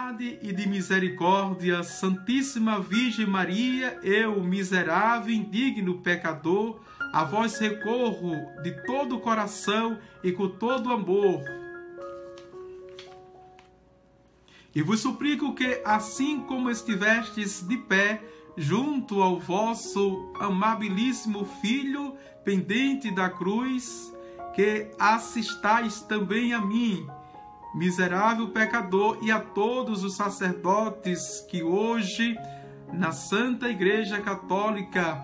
bondade e de misericórdia, Santíssima Virgem Maria, eu, miserável, indigno pecador, a vós recorro de todo o coração e com todo amor. E vos suplico que, assim como estivestes de pé, junto ao vosso amabilíssimo Filho, pendente da cruz, que assistais também a mim, miserável pecador, e a todos os sacerdotes que hoje, na Santa Igreja Católica,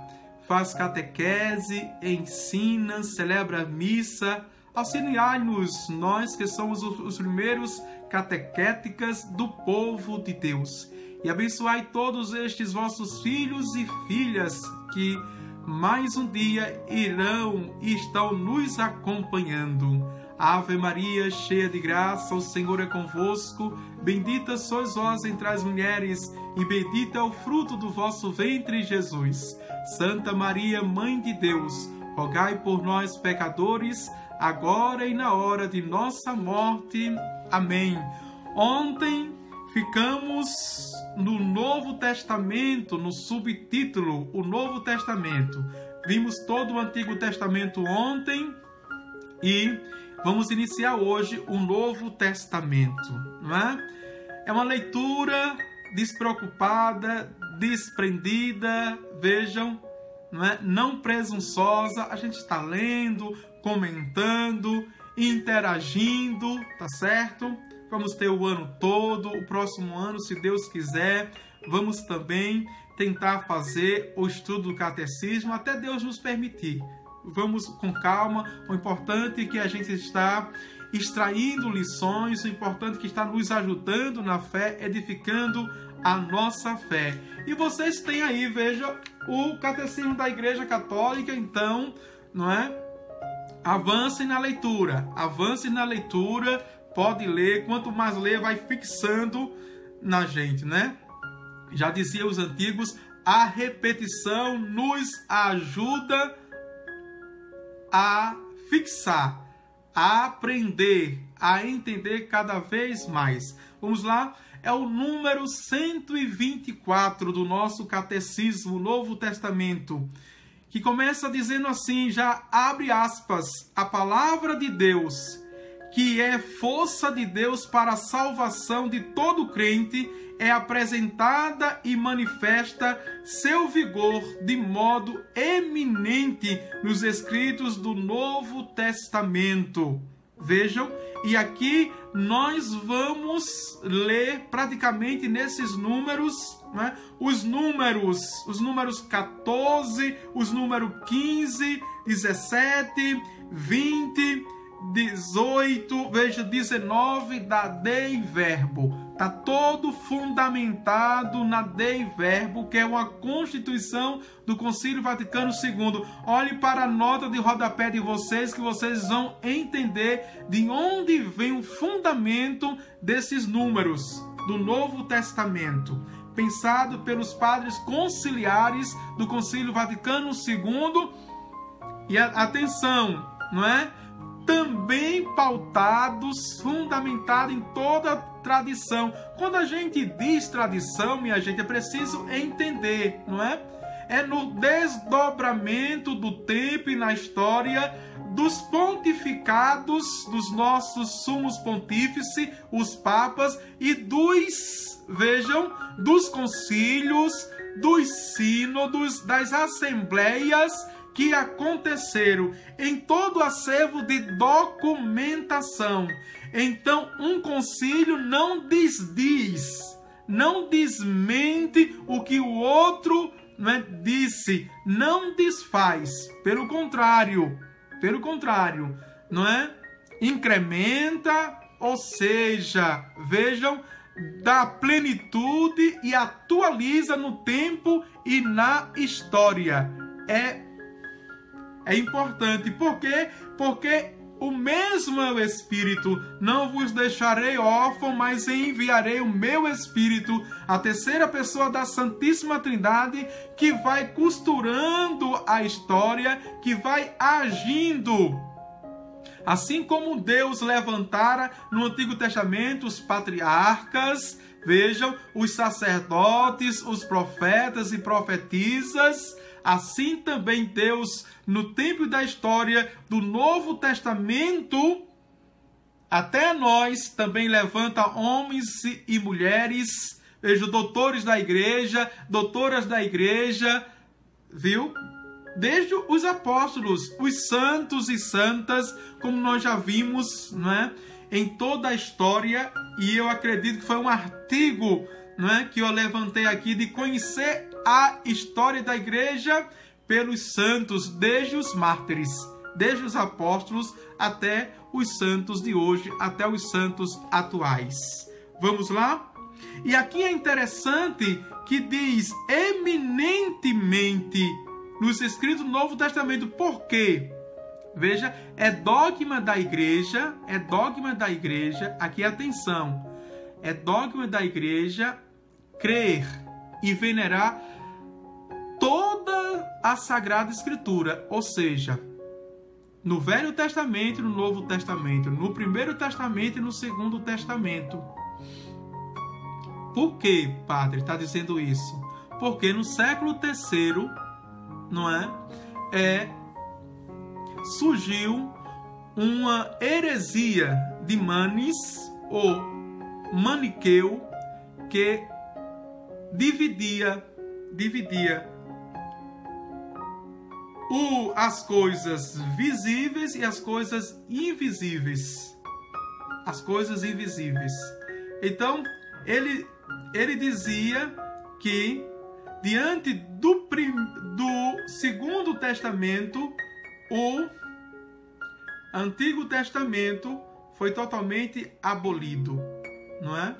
faz catequese, ensina, celebra a missa. Auxiliai-nos, nós que somos os primeiros catequéticas do povo de Deus. E abençoai todos estes vossos filhos e filhas que mais um dia irão e estão nos acompanhando. Ave Maria, cheia de graça, o Senhor é convosco. Bendita sois vós entre as mulheres, e bendito é o fruto do vosso ventre, Jesus. Santa Maria, Mãe de Deus, rogai por nós, pecadores, agora e na hora de nossa morte. Amém. Ontem ficamos no Novo Testamento, no subtítulo, o Novo Testamento. Vimos todo o Antigo Testamento ontem e vamos iniciar hoje o Novo Testamento, não é? É uma leitura despreocupada, desprendida, vejam, não é? Não presunçosa. A gente está lendo, comentando, interagindo, tá certo? Vamos ter o ano todo, o próximo ano, se Deus quiser, vamos também tentar fazer o estudo do catecismo, até Deus nos permitir. Vamos com calma. O importante é que a gente está extraindo lições, o importante é que está nos ajudando na fé, edificando a nossa fé. E vocês têm aí, veja, o Catecismo da Igreja Católica, então, não é? Avancem na leitura, pode ler, quanto mais ler, vai fixando na gente, né? Já diziam os antigos, a repetição nos ajuda a fixar, a aprender, a entender cada vez mais. Vamos lá? É o número 124 do nosso Catecismo, Novo Testamento, que começa dizendo assim, já abre aspas, a palavra de Deus, que é força de Deus para a salvação de todo crente, é apresentada e manifesta seu vigor de modo eminente nos escritos do Novo Testamento. Vejam, e aqui nós vamos ler praticamente nesses números, né? Os números 14, os números 15, 17, 20, 18, veja, 19 da Dei Verbo. Está todo fundamentado na Dei Verbo, que é uma constituição do Concílio Vaticano II. Olhe para a nota de rodapé de vocês, que vocês vão entender de onde vem o fundamento desses números do Novo Testamento, pensado pelos padres conciliares do Concílio Vaticano II. E atenção, não é? Também pautados, fundamentados em toda a tradição. Quando a gente diz tradição, minha gente, é preciso entender, não é? É no desdobramento do tempo e na história dos pontificados, dos nossos sumos pontífices, os papas, e vejam, dos concílios, dos sínodos, das assembleias que aconteceram em todo o acervo de documentação. Então, um concílio não desdiz, não desmente o que o outro, né, disse, não desfaz, pelo contrário, não é? Incrementa, ou seja, vejam, dá plenitude e atualiza no tempo e na história. É importante. Por quê? Porque o mesmo é o Espírito. Não vos deixarei órfão, mas enviarei o meu Espírito, a terceira pessoa da Santíssima Trindade, que vai costurando a história, que vai agindo Assim como Deus levantara no Antigo Testamento os patriarcas, vejam, os sacerdotes, os profetas e profetisas, assim também Deus, no tempo da história do Novo Testamento, até nós também levanta homens e mulheres, veja, doutores da igreja, doutoras da igreja, viu? Desde os apóstolos, os santos e santas, como nós já vimos, não é? Em toda a história, e eu acredito que foi um artigo, não é, que eu levantei aqui, de conhecer a história da igreja pelos santos, desde os mártires, desde os apóstolos até os santos de hoje, até os santos atuais. Vamos lá? E aqui é interessante que diz eminentemente nos escritos do Novo Testamento. Por quê? Veja, é dogma da igreja, aqui atenção, é dogma da igreja crer e venerar toda a Sagrada Escritura, ou seja, no Velho Testamento e no Novo Testamento, no Primeiro Testamento e no Segundo Testamento. Por que, padre, está dizendo isso? Porque no século III, não é, surgiu uma heresia de Manes, ou maniqueu, que dividia as coisas visíveis e as coisas invisíveis. As coisas invisíveis. Então, ele dizia que diante do Segundo Testamento, o Antigo Testamento foi totalmente abolido, não é?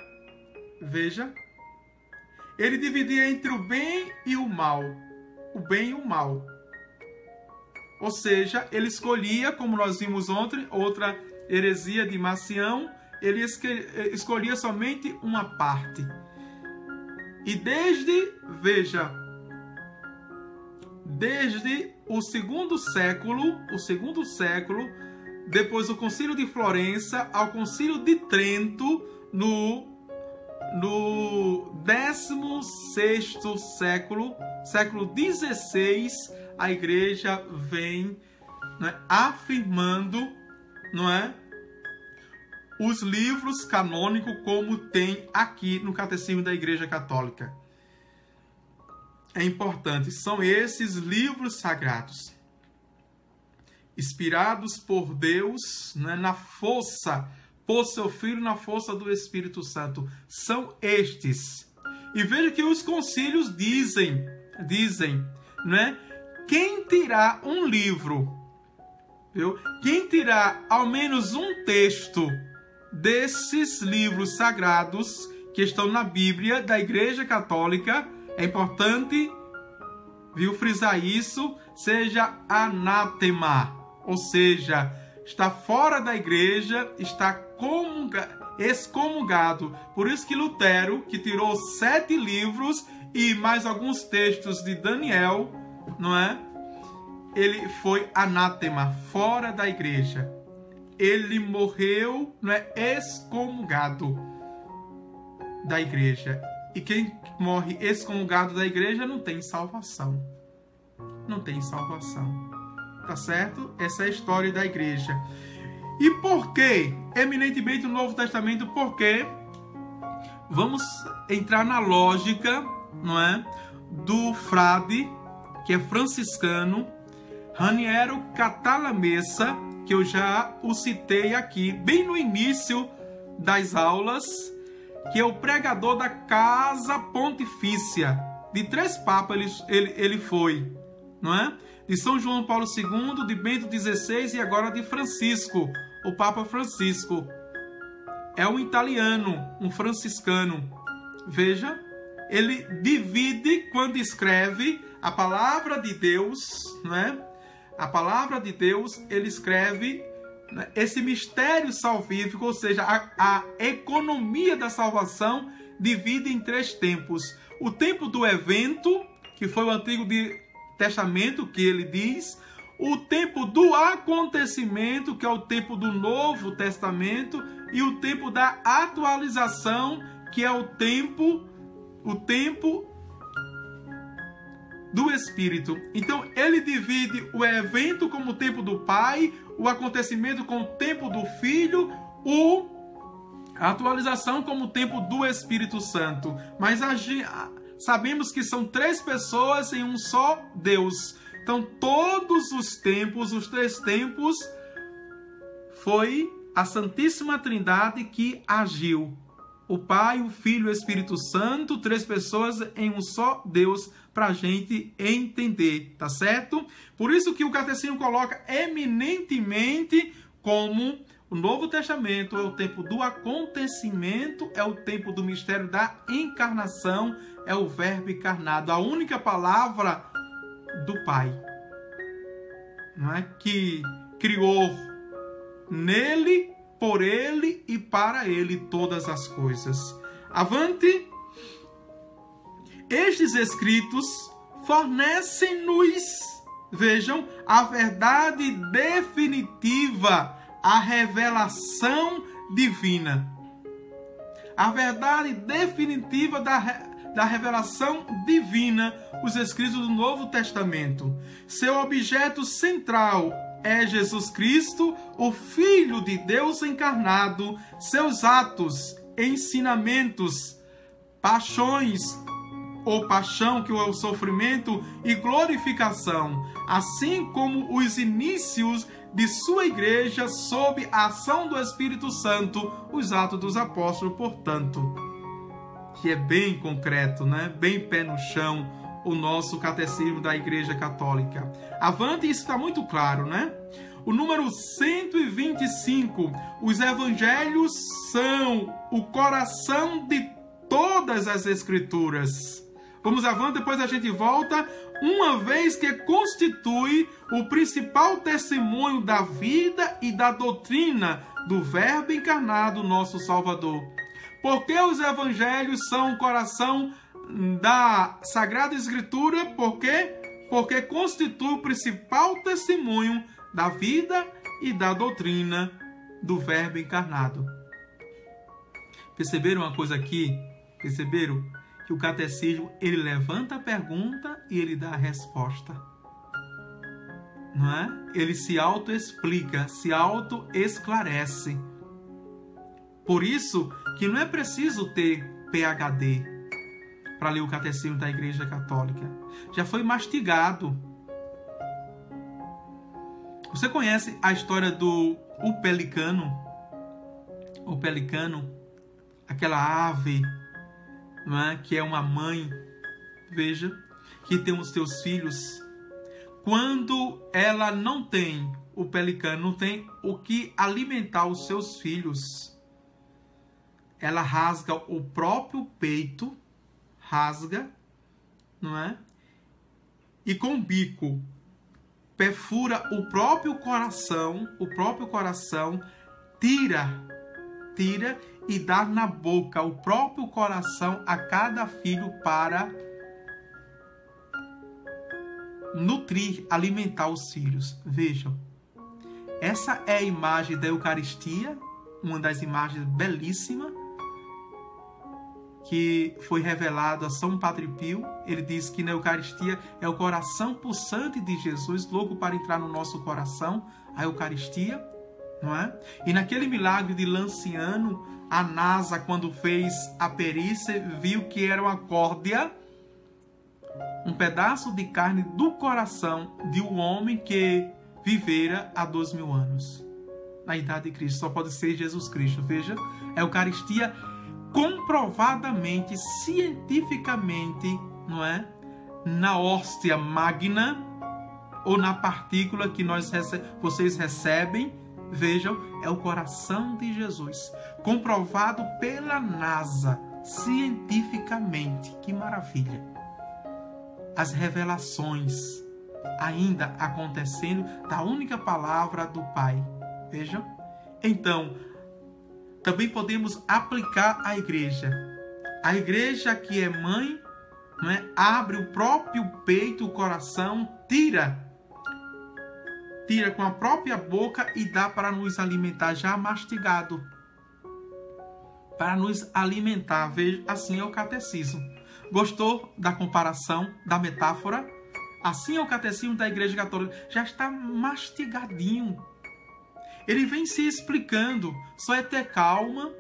Veja, ele dividia entre o bem e o mal, o bem e o mal. Ou seja, ele escolhia, como nós vimos ontem, outra heresia de Marcião, ele escolhia somente uma parte. E desde o segundo século, depois do Concílio de Florença ao Concílio de Trento, no 16º século, século XVI, a igreja vem, não é, afirmando, não é, os livros canônicos como tem aqui no Catecismo da Igreja Católica. É importante, são esses livros sagrados, inspirados por Deus, né, na força, por seu Filho, na força do Espírito Santo. São estes. E veja que os concílios dizem, né, quem tirar um livro, viu? Quem tirar ao menos um texto desses livros sagrados que estão na Bíblia da Igreja Católica, é importante, viu, frisar isso, seja anátema, ou seja, está fora da igreja, está excomungado. Por isso que Lutero, que tirou 7 livros e mais alguns textos de Daniel, não é? Ele foi anátema, fora da igreja. Ele morreu, não é, excomungado da igreja. E quem morre excomungado da igreja não tem salvação. Não tem salvação. Tá certo? Essa é a história da igreja. E por que, eminentemente, o Novo Testamento? Porque vamos entrar na lógica, não é, do frade, que é franciscano, Raniero Cantalamessa, que eu já o citei aqui, bem no início das aulas, que é o pregador da Casa Pontifícia. De 3 papas ele foi, não é? De São João Paulo II, de Bento XVI e agora de Francisco, o Papa Francisco. É um italiano, um franciscano. Veja, ele divide quando escreve a palavra de Deus, não é? A palavra de Deus, ele escreve esse mistério salvífico, ou seja, a economia da salvação divide em 3 tempos. O tempo do evento, que foi o Antigo Testamento, que ele diz, o tempo do acontecimento, que é o tempo do Novo Testamento, e o tempo da atualização, que é o tempo do Espírito. Então, ele divide o evento como o tempo do Pai, o acontecimento como o tempo do Filho, a atualização como o tempo do Espírito Santo. Mas sabemos que são 3 pessoas em um só Deus. Então, todos os tempos, os 3 tempos, foi a Santíssima Trindade que agiu. O Pai, o Filho e o Espírito Santo, 3 pessoas em um só Deus, para a gente entender, tá certo? Por isso que o Catecismo coloca eminentemente como o Novo Testamento é o tempo do acontecimento, é o tempo do mistério da encarnação, é o Verbo encarnado, a única palavra do Pai, não é? Que criou nele, por ele e para ele todas as coisas. Avante! Estes escritos fornecem-nos, vejam, a verdade definitiva, a revelação divina. A verdade definitiva da revelação divina, os escritos do Novo Testamento. Seu objeto central é Jesus Cristo, o Filho de Deus encarnado, seus atos, ensinamentos, paixões, ou paixão, que é o sofrimento, e glorificação, assim como os inícios de sua igreja sob a ação do Espírito Santo, os Atos dos Apóstolos, portanto, que é bem concreto, né? Bem pé no chão, o nosso catecismo da Igreja Católica. Avante, isso está muito claro, né? O número 125, os evangelhos são o coração de todas as Escrituras. Vamos avante, depois a gente volta, uma vez que constitui o principal testemunho da vida e da doutrina do Verbo encarnado, nosso Salvador. Porque os evangelhos são o coração da Sagrada Escritura? Por quê? Porque constitui o principal testemunho da vida e da doutrina do Verbo encarnado. Perceberam uma coisa aqui? Perceberam? Que o catecismo, ele levanta a pergunta e ele dá a resposta. Não é? Ele se auto-explica, se auto-esclarece. Por isso que não é preciso ter PhD para ler o catecismo da Igreja Católica. Já foi mastigado. Você conhece a história do pelicano? O pelicano, aquela ave, não é? Que é uma mãe, veja, que tem os seus filhos. Quando ela não tem, o pelicano não tem o que alimentar os seus filhos, ela rasga o próprio peito, rasga, não é? E com o bico perfura o próprio coração, tira e dá na boca o próprio coração a cada filho para nutrir, alimentar os filhos. Vejam, essa é a imagem da Eucaristia, uma das imagens belíssimas que foi revelado a São Padre Pio. Ele diz que na Eucaristia é o coração pulsante de Jesus, louco para entrar no nosso coração, a Eucaristia, não é? E naquele milagre de Lanciano, a NASA, quando fez a perícia, viu que era uma córdia, um pedaço de carne do coração de um homem que vivera há 2000 anos. Na idade de Cristo, só pode ser Jesus Cristo. Veja, a Eucaristia comprovadamente, cientificamente, não é? Na hóstia magna ou na partícula que vocês recebem, vejam, é o coração de Jesus, comprovado pela NASA, cientificamente. Que maravilha! As revelações ainda acontecendo da única palavra do Pai. Vejam? Então, também podemos aplicar à igreja. A igreja que é mãe, não é? Abre o próprio peito, o coração, tira tira com a própria boca e dá para nos alimentar já mastigado. Para nos alimentar. Veja, assim é o catecismo. Gostou da comparação, da metáfora? Assim é o catecismo da Igreja Católica. Já está mastigadinho. Ele vem se explicando. Só é ter calma,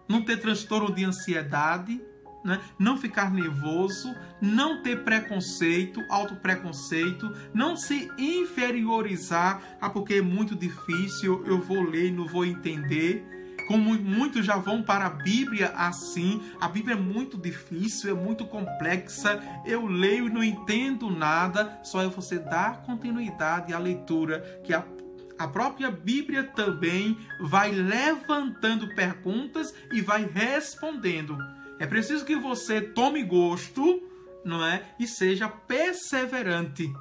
não ter transtorno de ansiedade, né? Não ficar nervoso, não ter preconceito, autopreconceito, não se inferiorizar, porque é muito difícil, eu vou ler e não vou entender. Como muitos já vão para a Bíblia assim, a Bíblia é muito difícil, é muito complexa, eu leio e não entendo nada, só é você dar continuidade à leitura, que a própria Bíblia também vai levantando perguntas e vai respondendo. É preciso que você tome gosto, não é? E seja perseverante.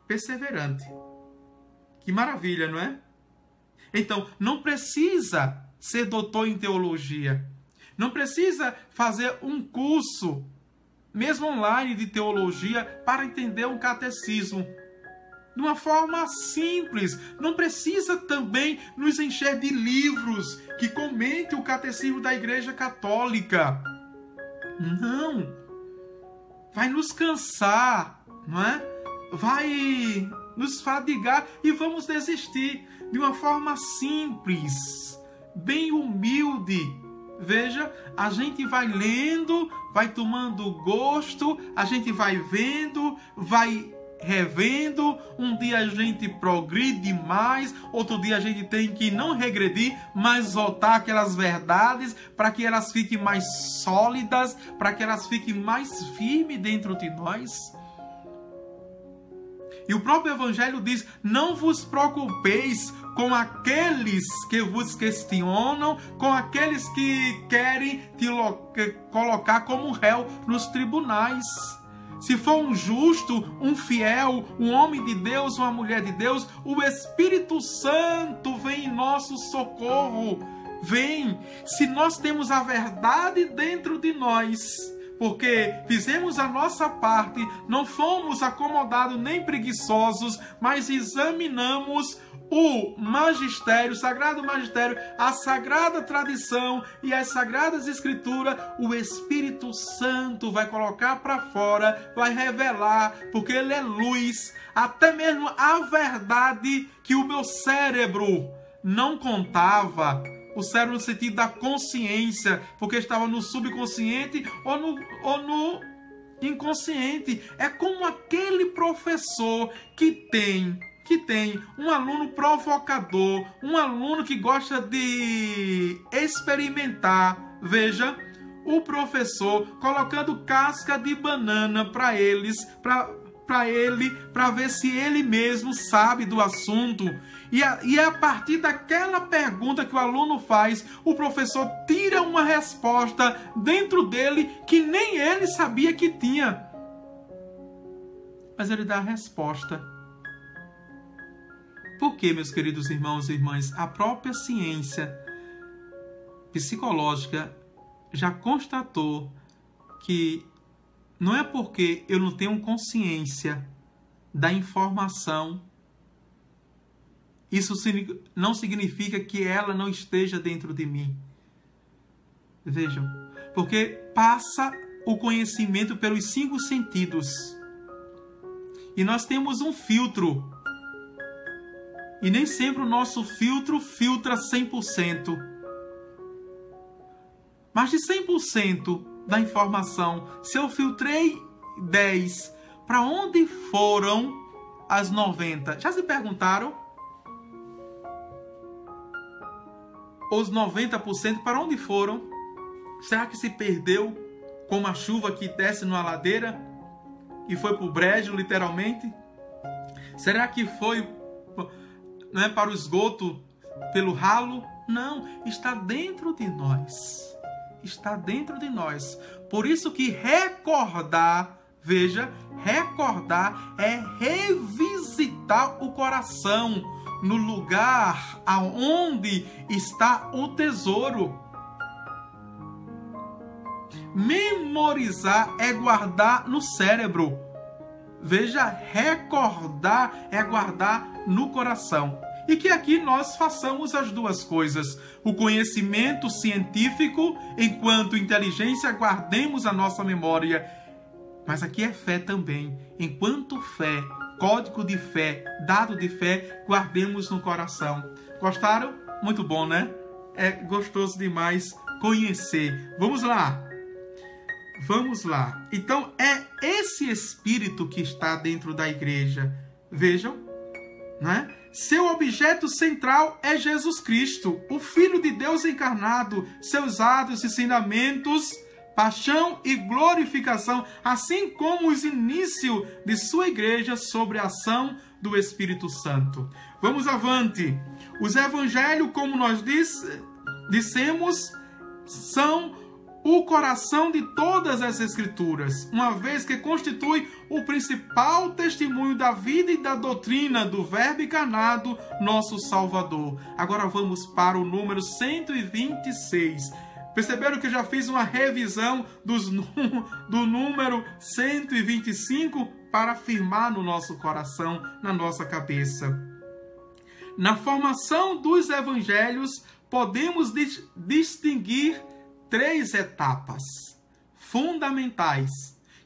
Perseverante. Que maravilha, não é? Então, não precisa ser doutor em teologia. Não precisa fazer um curso, mesmo online, de teologia para entender um catecismo. De uma forma simples. Não precisa também nos encher de livros que comentem o catecismo da Igreja Católica. Não. Vai nos cansar, não é? Vai nos fadigar e vamos desistir. De uma forma simples, bem humilde. Veja, a gente vai lendo, vai tomando gosto, a gente vai vendo, vai revendo. Um dia a gente progride mais, outro dia a gente tem que não regredir, mas voltar aquelas verdades para que elas fiquem mais sólidas, para que elas fiquem mais firmes dentro de nós. E o próprio Evangelho diz: não vos preocupeis com aqueles que vos questionam, com aqueles que querem te colocar como réu nos tribunais. Se for um justo, um fiel, um homem de Deus, uma mulher de Deus, o Espírito Santo vem em nosso socorro. Vem. Se nós temos a verdade dentro de nós, porque fizemos a nossa parte, não fomos acomodados nem preguiçosos, mas examinamos o magistério, o sagrado magistério, a sagrada tradição e as sagradas escrituras, o Espírito Santo vai colocar para fora, vai revelar, porque ele é luz, até mesmo a verdade que o meu cérebro não contava. O cérebro no sentido da consciência, porque estava no subconsciente ou no inconsciente. É como aquele professor que tem um aluno provocador, um aluno que gosta de experimentar. Veja, o professor colocando casca de banana para eles, para ver se ele mesmo sabe do assunto. E a partir daquela pergunta que o aluno faz, o professor tira uma resposta dentro dele que nem ele sabia que tinha. Mas ele dá a resposta. Por quê, meus queridos irmãos e irmãs? A própria ciência psicológica já constatou que não é porque eu não tenho consciência da informação, isso não significa que ela não esteja dentro de mim. Vejam, porque passa o conhecimento pelos 5 sentidos. E nós temos um filtro. E nem sempre o nosso filtro filtra 100%. Mas de 100% da informação, se eu filtrei 10, para onde foram as 90? Já se perguntaram? Os 90% para onde foram? Será que se perdeu como a chuva que desce numa ladeira e foi para o brejo, literalmente? Será que foi, não é, para o esgoto pelo ralo? Não, está dentro de nós. Está dentro de nós. Por isso que recordar, veja, recordar é revisitar o coração no lugar aonde está o tesouro. Memorizar é guardar no cérebro. Veja, recordar é guardar no coração. E que aqui nós façamos as duas coisas. O conhecimento científico, enquanto inteligência, guardemos a nossa memória. Mas aqui é fé também. Enquanto fé, código de fé, dado de fé, guardemos no coração. Gostaram? Muito bom, né? É gostoso demais conhecer. Vamos lá. Vamos lá. Então, é esse Espírito que está dentro da igreja. Vejam, né? Seu objeto central é Jesus Cristo, o Filho de Deus encarnado, seus atos, ensinamentos, paixão e glorificação, assim como os inícios de sua igreja sobre a ação do Espírito Santo. Vamos avante. Os evangelhos, como nós dissemos, são o coração de todas as Escrituras, uma vez que constitui o principal testemunho da vida e da doutrina do Verbo encarnado, nosso Salvador. Agora vamos para o número 126. Perceberam que eu já fiz uma revisão do número 125 para afirmar no nosso coração, na nossa cabeça. Na formação dos evangelhos, podemos distinguir 3 etapas fundamentais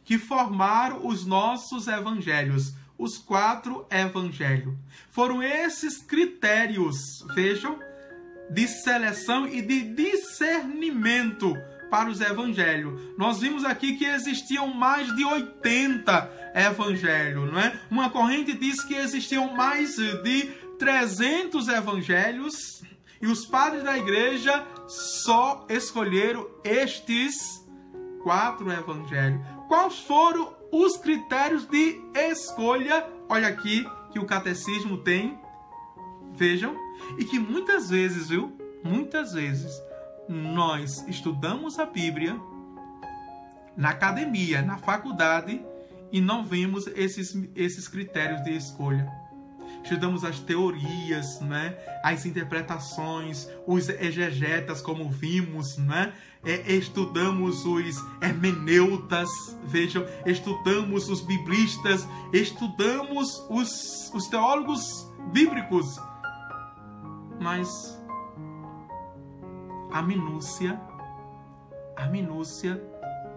que formaram os nossos evangelhos, os 4 evangelhos. Foram esses critérios, vejam, de seleção e de discernimento para os evangelhos. Nós vimos aqui que existiam mais de 80 evangelhos, não é? Uma corrente diz que existiam mais de 300 evangelhos. E os padres da igreja só escolheram estes 4 evangelhos. Quais foram os critérios de escolha? Olha aqui que o catecismo tem. Vejam. E que muitas vezes, muitas vezes, nós estudamos a Bíblia na academia, na faculdade, e não vemos esses critérios de escolha. Estudamos as teorias, né? As interpretações, os exegetas, como vimos, né? Estudamos os hermeneutas, vejam, estudamos os biblistas, estudamos os teólogos bíblicos. Mas a minúcia,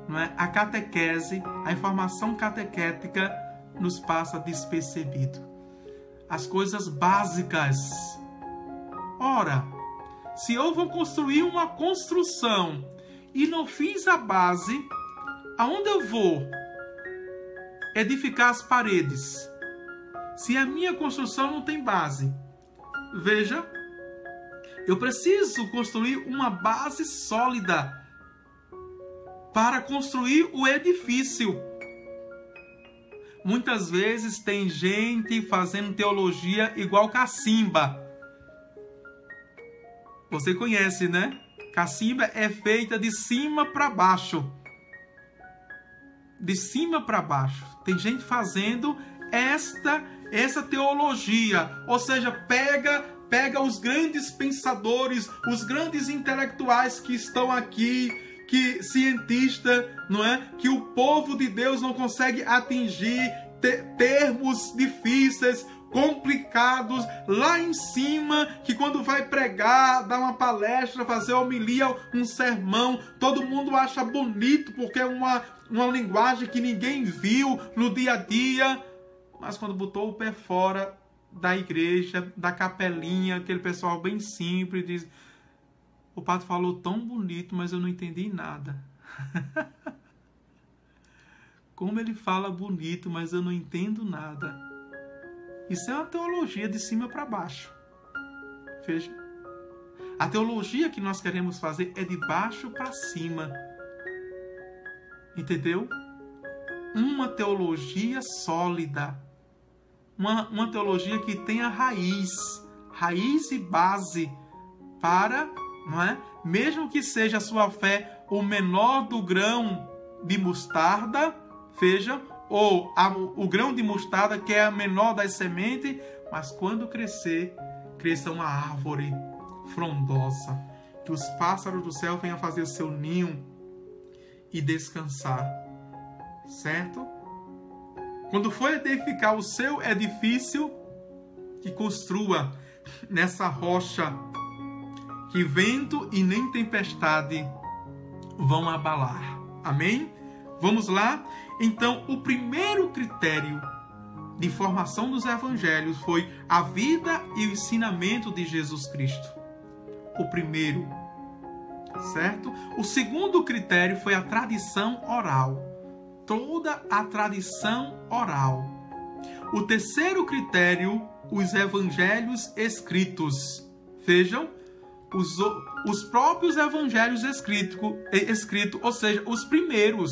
não é? A catequese, a informação catequética nos passa despercebido. As coisas básicas. Ora, se eu vou construir uma construção e não fiz a base, aonde eu vou edificar as paredes? Se a minha construção não tem base. Veja, eu preciso construir uma base sólida para construir o edifício. Muitas vezes tem gente fazendo teologia igual cacimba. Você conhece, né? Cacimba é feita de cima para baixo. De cima para baixo. Tem gente fazendo essa teologia. Ou seja, pega os grandes pensadores, os grandes intelectuais que estão aqui, que cientista, não é? Que o povo de Deus não consegue atingir, termos difíceis, complicados, lá em cima, que quando vai pregar, dar uma palestra, fazer homilia, um sermão, todo mundo acha bonito, porque é uma linguagem que ninguém viu no dia a dia, mas quando botou o pé fora da igreja, da capelinha, aquele pessoal bem simples, diz: o padre falou tão bonito, mas eu não entendi nada. Como ele fala bonito, mas eu não entendo nada. Isso é uma teologia de cima para baixo. Veja. A teologia que nós queremos fazer é de baixo para cima. Entendeu? Uma teologia sólida. Uma teologia que tenha raiz e base para, não é? Mesmo que seja a sua fé o menor do grão de mostarda, veja, ou o grão de mostarda que é a menor das sementes, mas quando crescer, cresça uma árvore frondosa, que os pássaros do céu venham fazer o seu ninho e descansar, certo? quando for edificar o seu edifício, que construa nessa rocha que vento e nem tempestade vão abalar. Amém? Vamos lá? Então, o primeiro critério de formação dos evangelhos foi a vida e o ensinamento de Jesus Cristo. O primeiro, certo? O segundo critério foi a tradição oral. Toda a tradição oral. O terceiro critério, os evangelhos escritos. Vejam, os próprios evangelhos escritos, ou seja, os primeiros.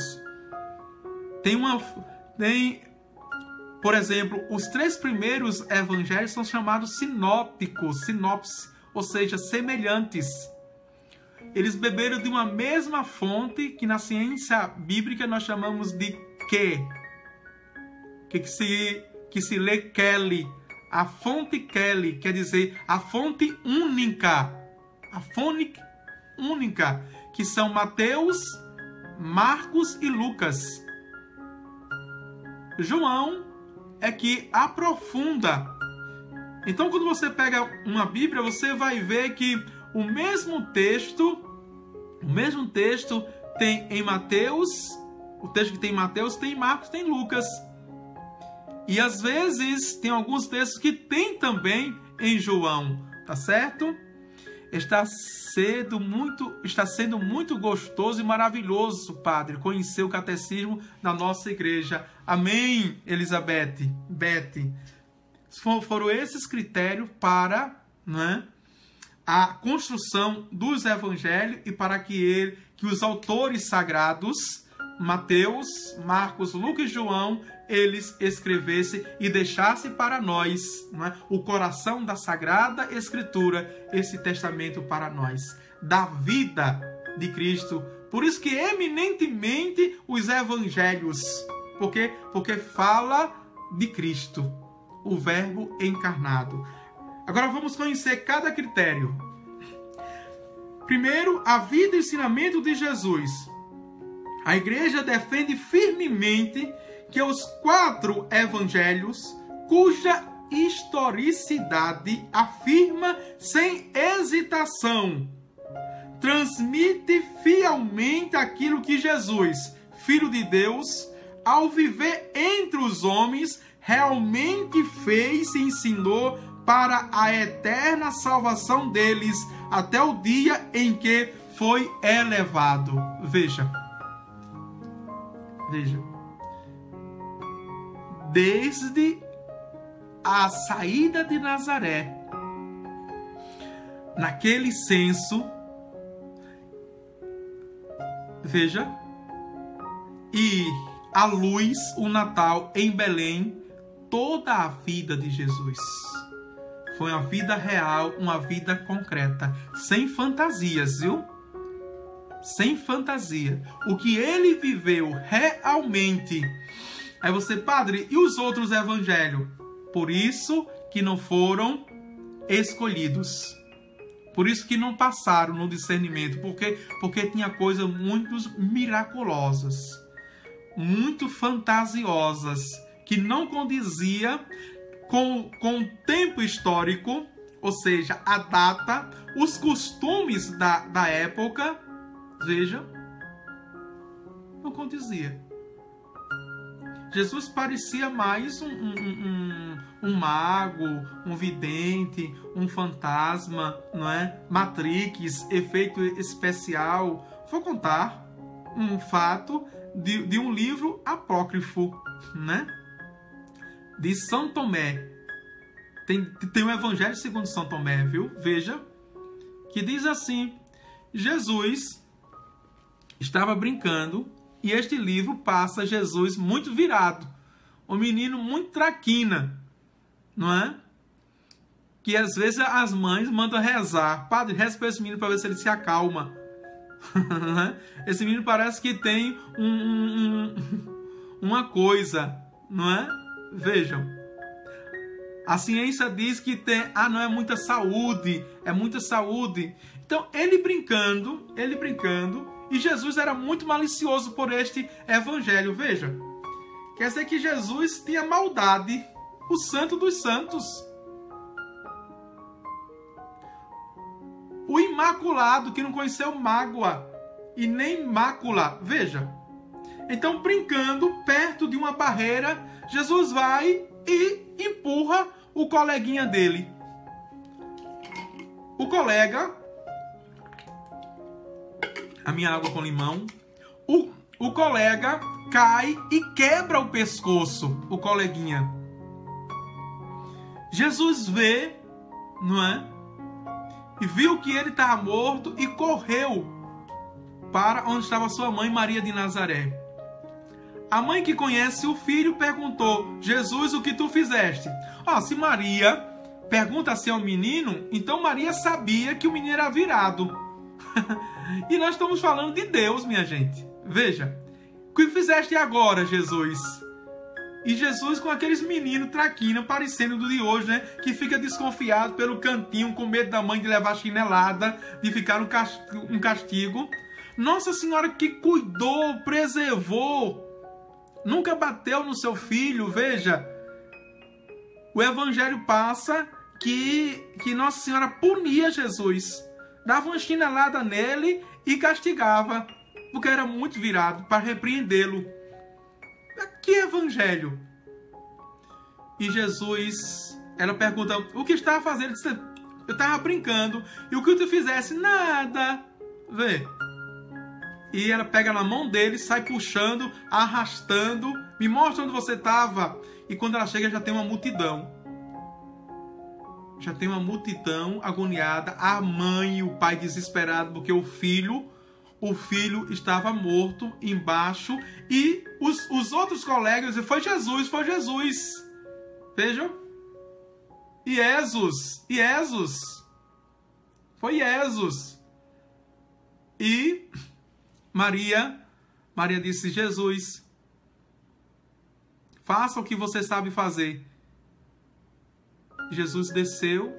Por exemplo, os 3 primeiros evangelhos são chamados sinópticos, sinopse, ou seja, semelhantes. Eles beberam de uma mesma fonte que na ciência bíblica nós chamamos de que se lê Kelly. A fonte Kelly quer dizer a fonte única. A fonte única, que são Mateus, Marcos e Lucas. João é que aprofunda. Então, quando você pega uma Bíblia, você vai ver que o mesmo texto tem em Mateus, o texto que tem em Mateus tem em Marcos, tem em Lucas. E às vezes tem alguns textos que tem também em João, tá certo? Está sendo muito gostoso e maravilhoso, Padre, conhecer o catecismo da nossa igreja. Amém, Elizabeth, Beth. Foram esses critérios para, né, a construção dos evangelhos e para que os autores sagrados, Mateus, Marcos, Lucas e João, eles escrevessem e deixassem para nós, não é, o coração da Sagrada Escritura, esse testamento para nós, da vida de Cristo. Por isso que eminentemente os evangelhos, porque fala de Cristo, o Verbo encarnado. Agora vamos conhecer cada critério. Primeiro, a vida e ensinamento de Jesus. A igreja defende firmemente que os 4 evangelhos, cuja historicidade afirma sem hesitação, transmite fielmente aquilo que Jesus, Filho de Deus, ao viver entre os homens, realmente fez e ensinou para a eterna salvação deles, até o dia em que foi elevado. Veja. Desde a saída de Nazaré, naquele censo, veja, e a luz, o Natal em Belém, toda a vida de Jesus foi uma vida real, uma vida concreta, sem fantasias, viu? Sem fantasia. O que ele viveu realmente. Aí você, Padre, e os outros evangelhos? Por isso que não foram escolhidos. Por isso que não passaram no discernimento. Porque tinha coisas muito miraculosas, muito fantasiosas, que não condizia com o tempo histórico, ou seja, a data, os costumes da época. Veja, não condizia. Jesus parecia mais um mago, um vidente, um fantasma, não é? Matrix, efeito especial. Vou contar um fato de um livro apócrifo, né? De São Tomé. Tem o Evangelho segundo São Tomé, viu? Veja, que diz assim: Jesus estava brincando e este livro passa Jesus muito virado, um menino muito traquina, não é? Que às vezes as mães mandam rezar: Padre, reza para esse menino para ver se ele se acalma. Esse menino parece que tem uma coisa, não é? Vejam, a ciência diz que tem, não é muita saúde, é muita saúde. Então ele brincando, e Jesus era muito malicioso por este evangelho. Veja, Quer dizer que Jesus tinha maldade, o santo dos santos. O imaculado, que não conheceu mágoa e nem mácula. Veja. Então, brincando perto de uma barreira, Jesus vai e empurra o coleguinha dele. O colega, a minha água com limão, o colega cai e quebra o pescoço, o coleguinha. Jesus vê, não é? E viu que ele estava morto e correu para onde estava sua mãe, Maria de Nazaré. A mãe, que conhece o filho, perguntou: Jesus, o que tu fizeste? Se Maria pergunta assim ao menino, então Maria sabia que o menino era virado. E nós estamos falando de Deus, minha gente. Veja, o que fizeste agora, Jesus? E Jesus com aqueles meninos traquinas, parecendo do de hoje, né? Que fica desconfiado pelo cantinho, com medo da mãe de levar chinelada, de ficar um castigo. Nossa Senhora que cuidou, preservou, nunca bateu no seu filho. Veja, o Evangelho passa que Nossa Senhora punia Jesus, dava uma chinelada nele e castigava, porque era muito virado, para repreendê-lo. Que Evangelho? E Jesus, ela pergunta: o que estava fazendo? Ele disse: eu estava brincando. E o que tu fizesse? Nada. Vê. E ela pega na mão dele, sai puxando, arrastando. Me mostra onde você estava. E quando ela chega, já tem uma multidão. Já tem uma multidão agoniada. A mãe e o pai desesperados, porque o filho estava morto embaixo. E os outros colegas diziam: foi Jesus, foi Jesus. Vejam. Jesus. Foi Jesus. E Maria disse: Jesus, faça o que você sabe fazer. Jesus desceu,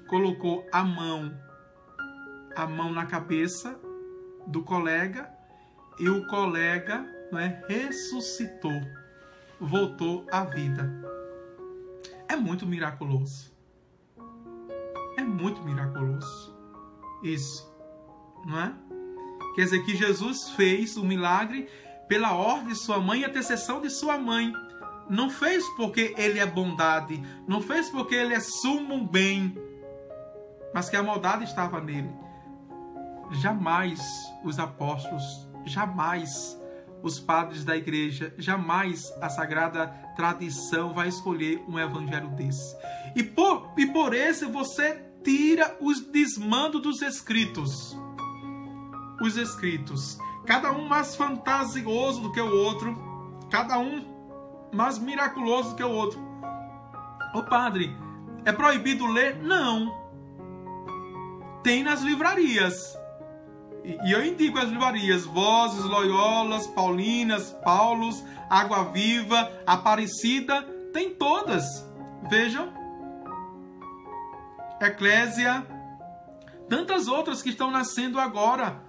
colocou a mão na cabeça do colega, e o colega, não é, ressuscitou, voltou à vida. É muito miraculoso. É muito miraculoso isso, não é? Quer dizer que Jesus fez o milagre pela ordem de sua mãe e a intercessão de sua mãe. Não fez porque ele é bondade, não fez porque ele é sumo bem, mas que a maldade estava nele. Jamais os apóstolos, jamais os padres da igreja, jamais a sagrada tradição vai escolher um evangelho desse. E por esse você tira os desmandos dos escritos. Os escritos, cada um mais fantasioso do que o outro, cada um mais miraculoso do que o outro. Ô padre, é proibido ler? Não. Tem nas livrarias. E eu indico as livrarias: Vozes, Loyolas, Paulinas, Paulos, Água Viva, Aparecida. Tem todas. Vejam. Eclésia. Tantas outras que estão nascendo agora,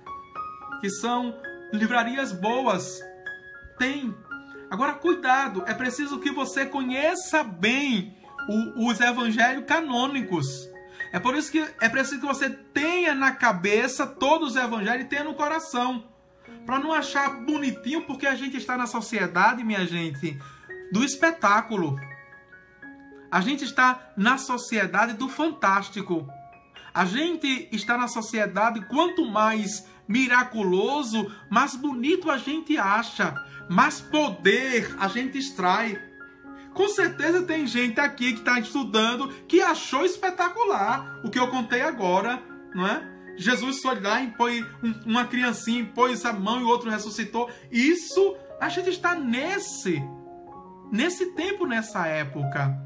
que são livrarias boas. Tem. Agora, cuidado, é preciso que você conheça bem os evangelhos canônicos. É por isso que é preciso que você tenha na cabeça todos os evangelhos e tenha no coração. Para não achar bonitinho, porque a gente está na sociedade, minha gente, do espetáculo. A gente está na sociedade do fantástico. A gente está na sociedade, quanto mais miraculoso, mais bonito a gente acha, mais poder a gente extrai. Com certeza tem gente aqui que está estudando que achou espetacular o que eu contei agora, não é? Jesus foi lá e pôs uma criancinha, pôs a mão e o outro ressuscitou. Isso, a gente está nesse tempo, nessa época.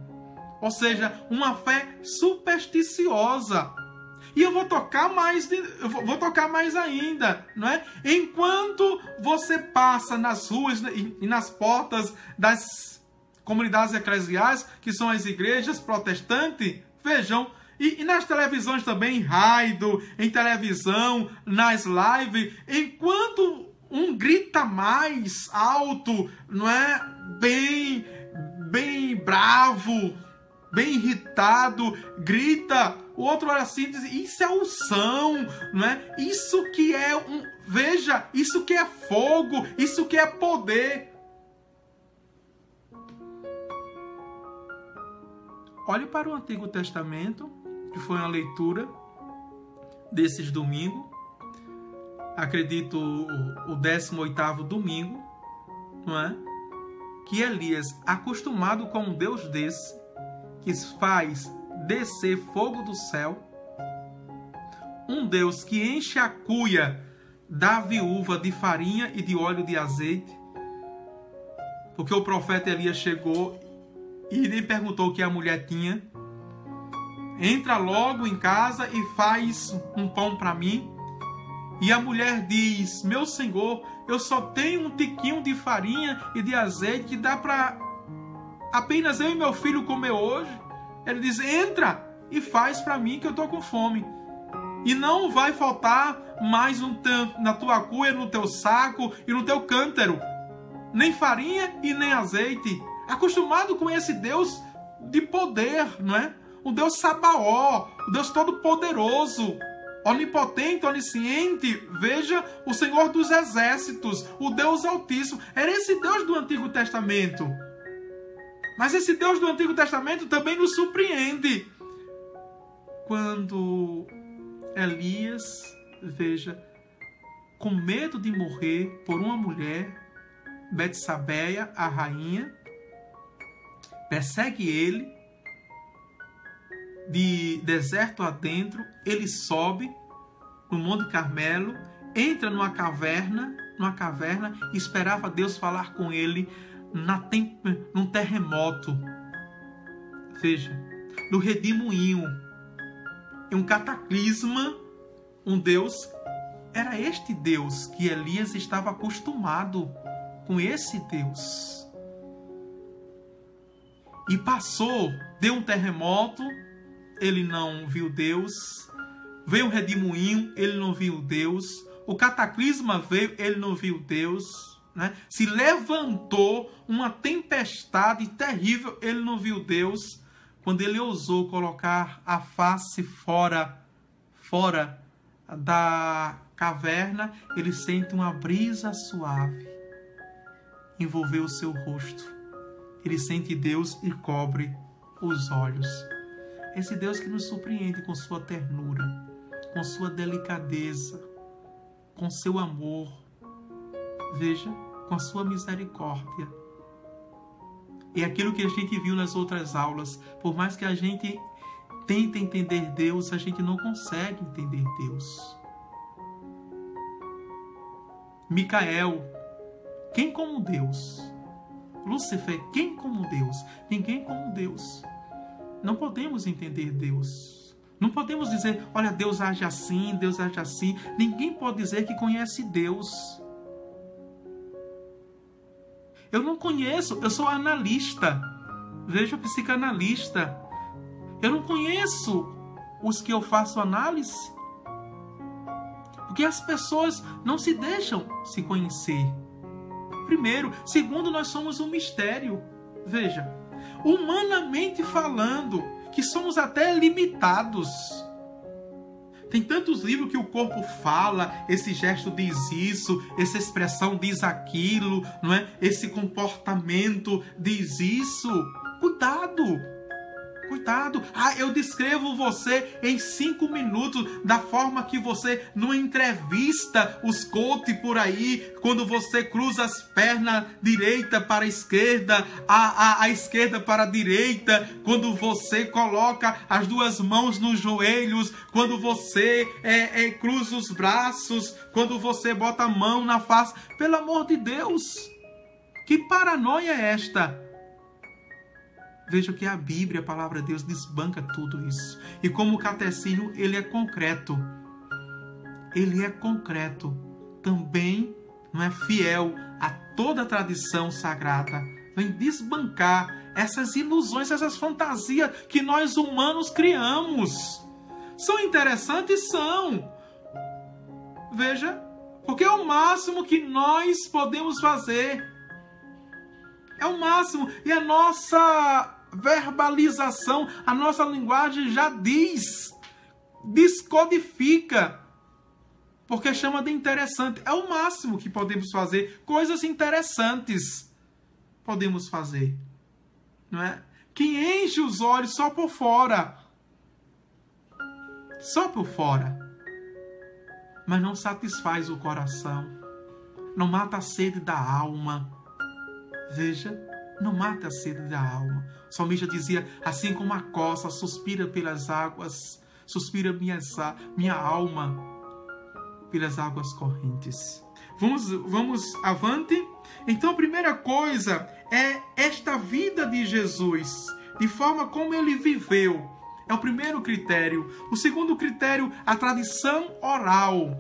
Ou seja, uma fé supersticiosa. E eu vou tocar mais ainda, não é? Enquanto você passa nas ruas e nas portas das comunidades eclesiais, que são as igrejas protestantes, vejam, e nas televisões também, em rádio, em televisão, nas lives, enquanto um grita mais alto, não é? Bem bravo, bem irritado, grita. O outro olha assim e diz: isso é unção, não é? Isso que é veja, isso que é fogo, isso que é poder. Olhe para o Antigo Testamento, que foi uma leitura desses domingos. Acredito o 18º domingo, não é? Que Elias, acostumado com um Deus desse, que faz descer fogo do céu, um Deus que enche a cuia da viúva de farinha e de óleo de azeite, porque o profeta Elias chegou e nem perguntou o que a mulher tinha. Entra logo em casa e faz um pão para mim. E a mulher diz: meu senhor, eu só tenho um tiquinho de farinha e de azeite que dá para apenas eu e meu filho comer hoje. Ele diz: entra e faz para mim que eu estou com fome. E não vai faltar mais na tua cuia, no teu saco e no teu cântaro. Nem farinha e nem azeite. Acostumado com esse Deus de poder, não é? O Deus Sabaó, o Deus Todo-Poderoso, onipotente, onisciente, veja, o Senhor dos Exércitos, o Deus Altíssimo. Era esse Deus do Antigo Testamento. Mas esse Deus do Antigo Testamento também nos surpreende. Quando Elias, veja, com medo de morrer por uma mulher, Betsabeia, a rainha, persegue ele, de deserto adentro, ele sobe no Monte Carmelo, entra numa caverna, e esperava Deus falar com ele num terremoto. Veja, no redemoinho, em um cataclisma, um Deus, era este Deus que Elias estava acostumado com esse Deus. E passou, deu um terremoto, ele não viu Deus. Veio um redemoinho, ele não viu Deus. O cataclisma veio, ele não viu Deus, né? Se levantou uma tempestade terrível, ele não viu Deus. Quando ele ousou colocar a face fora da caverna, ele sente uma brisa suave envolver o seu rosto. Ele sente Deus e cobre os olhos. Esse Deus que nos surpreende com sua ternura, com sua delicadeza, com seu amor, veja, com a sua misericórdia. É aquilo que a gente viu nas outras aulas. Por mais que a gente tente entender Deus, a gente não consegue entender Deus. Micael, quem como Deus? Lúcifer, quem como Deus? Ninguém como Deus. Não podemos entender Deus. Não podemos dizer, olha, Deus age assim, Deus age assim. Ninguém pode dizer que conhece Deus. Eu não conheço, eu sou analista. Veja, psicanalista. Eu não conheço os que eu faço análise. Porque as pessoas não se deixam se conhecer. Primeiro. Segundo, nós somos um mistério. Veja, humanamente falando, que somos até limitados. Tem tantos livros que o corpo fala, esse gesto diz isso, essa expressão diz aquilo, não é? Esse comportamento diz isso. Cuidado! Cuidado! Ah, eu descrevo você em 5 minutos da forma que você, numa entrevista, os coach por aí, quando você cruza as pernas direita para a esquerda, a esquerda para a direita, quando você coloca as duas mãos nos joelhos, quando você cruza os braços, quando você bota a mão na face. Pelo amor de Deus! Que paranoia é esta? Veja que a Bíblia, a palavra de Deus, desbanca tudo isso. E como o catecismo, ele é concreto. Ele é concreto. Também não é fiel a toda a tradição sagrada. Vem desbancar essas ilusões, essas fantasias que nós humanos criamos. São interessantes? São. Veja, Porque é o máximo que nós podemos fazer. É o máximo. E a nossa verbalização, a nossa linguagem já diz, descodifica, porque chama de interessante. É o máximo que podemos fazer. Coisas interessantes podemos fazer, não é? Que enche os olhos só por fora. Só por fora. Mas não satisfaz o coração. Não mata a sede da alma. Veja, não mata a sede da alma. O salmista dizia, assim como a costa suspira pelas águas, suspira minha alma pelas águas correntes. Vamos avante? Então a primeira coisa é esta vida de Jesus, de forma como ele viveu. É o primeiro critério. O segundo critério, a tradição oral.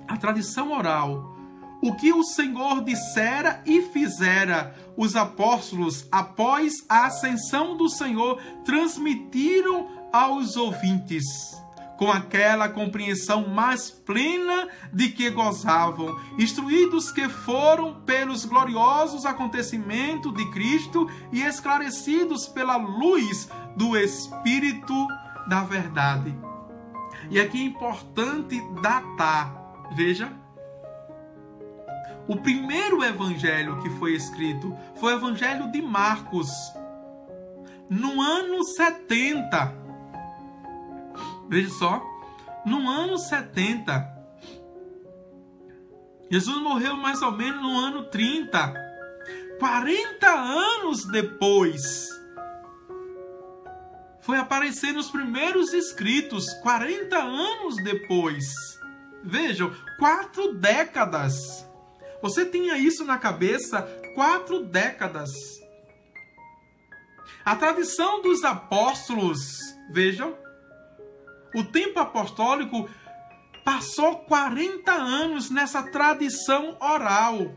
A tradição oral. O que o Senhor dissera e fizera, os apóstolos, após a ascensão do Senhor, transmitiram aos ouvintes, com aquela compreensão mais plena de que gozavam, instruídos que foram pelos gloriosos acontecimentos de Cristo e esclarecidos pela luz do Espírito da verdade. E aqui é importante datar, veja, o primeiro evangelho que foi escrito foi o evangelho de Marcos, no ano 70. Veja só, no ano 70. Jesus morreu mais ou menos no ano 30. 40 anos depois, foi aparecer nos primeiros escritos. 40 anos depois. Vejam, 4 décadas. Você tinha isso na cabeça? 4 décadas. A tradição dos apóstolos, vejam, o tempo apostólico passou 40 anos nessa tradição oral.